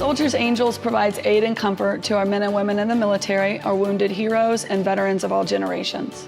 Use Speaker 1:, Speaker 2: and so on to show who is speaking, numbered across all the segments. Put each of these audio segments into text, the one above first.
Speaker 1: Soldiers Angels provides aid and comfort to our men and women in the military, our wounded heroes, and veterans of all generations.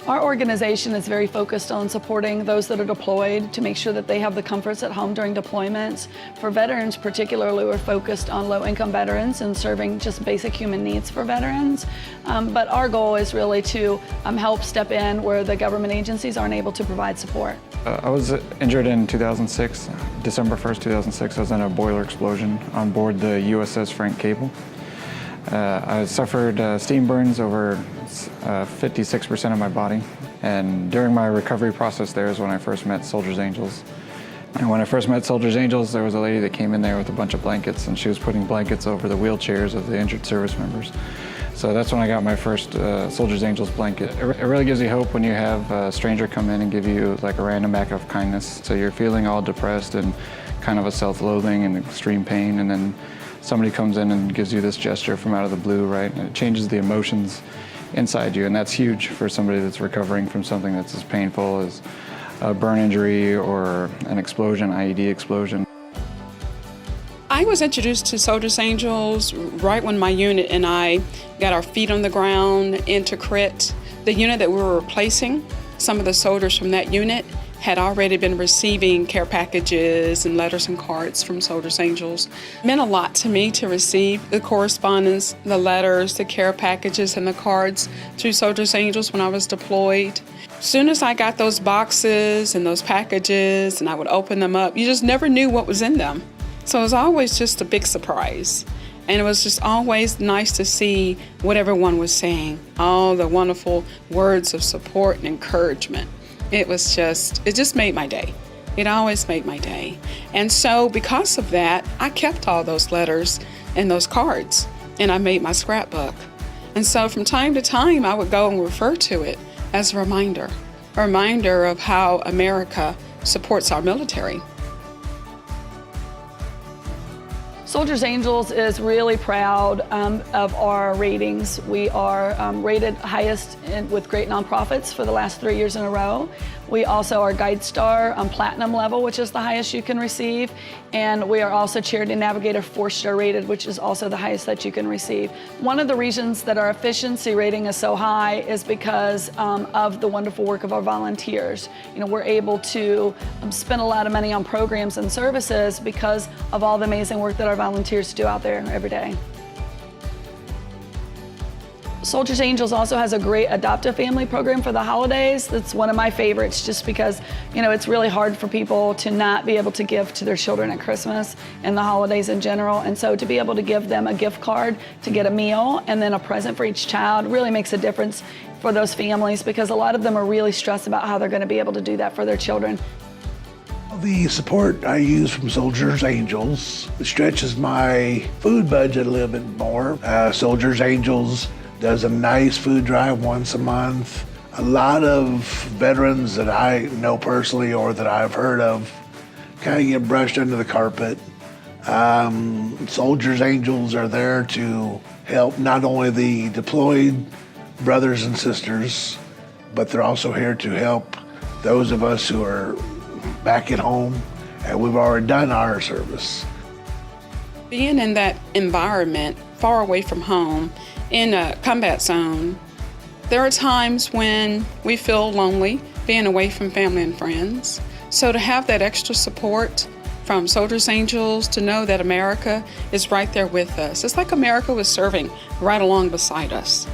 Speaker 1: Our organization is very focused on supporting those that are deployed to make sure that they have the comforts at home during deployments. For veterans particularly, we're focused on low-income veterans and serving just basic human needs for veterans. But our goal is really to help step in where the government agencies aren't able to provide support.
Speaker 2: I was injured in 2006, December 1st, 2006. I was in a boiler explosion on board the USS Frank Cable. I suffered steam burns over 56% of my body, and during my recovery process there is when I first met Soldiers Angels. And when I first met Soldiers Angels, there was a lady that came in there with a bunch of blankets, and she was putting blankets over the wheelchairs of the injured service members. So that's when I got my first Soldiers Angels blanket. It really gives you hope when you have a stranger come in and give you like a random act of kindness. So you're feeling all depressed and kind of a self-loathing and extreme pain, and then somebody comes in and gives you this gesture from out of the blue, right? And it changes the emotions inside you, and that's huge for somebody that's recovering from something that's as painful as a burn injury or an explosion, IED explosion.
Speaker 3: I was introduced to Soldiers Angels right when my unit and I got our feet on the ground into CRIT. The unit that we were replacing, some of the soldiers from that unit had already been receiving care packages and letters and cards from Soldiers Angels. It meant a lot to me to receive the correspondence, the letters, the care packages, and the cards through Soldiers Angels when I was deployed. As soon as I got those boxes and those packages and I would open them up, you just never knew what was in them. So it was always just a big surprise. And it was just always nice to see what everyone was saying, all the wonderful words of support and encouragement. It just made my day. It always made my day. And so because of that, I kept all those letters and those cards, and I made my scrapbook. And so from time to time, I would go and refer to it as a reminder of how America supports our military.
Speaker 1: Soldiers Angels is really proud of our ratings. We are rated highest with great nonprofits for the last 3 years in a row. We also are GuideStar Platinum level, which is the highest you can receive. And we are also Charity Navigator 4-star rated, which is also the highest that you can receive. One of the reasons that our efficiency rating is so high is because of the wonderful work of our volunteers. You know, we're able to spend a lot of money on programs and services because of all the amazing work that our volunteers do out there every day. Soldiers Angels also has a great adoptive family program for the holidays. That's one of my favorites just because, you know, it's really hard for people to not be able to give to their children at Christmas and the holidays in general. And so to be able to give them a gift card to get a meal and then a present for each child really makes a difference for those families because a lot of them are really stressed about how they're going to be able to do that for their children.
Speaker 4: The support I use from Soldiers Angels stretches my food budget a little bit more. Soldiers Angels does a nice food drive once a month. A lot of veterans that I know personally or that I've heard of kind of get brushed under the carpet. Soldiers Angels are there to help not only the deployed brothers and sisters, but they're also here to help those of us who are back at home and we've already done our service.
Speaker 3: Being in that environment, far away from home, in a combat zone, there are times when we feel lonely being away from family and friends. So to have that extra support from Soldiers Angels, to know that America is right there with us. It's like America was serving right along beside us.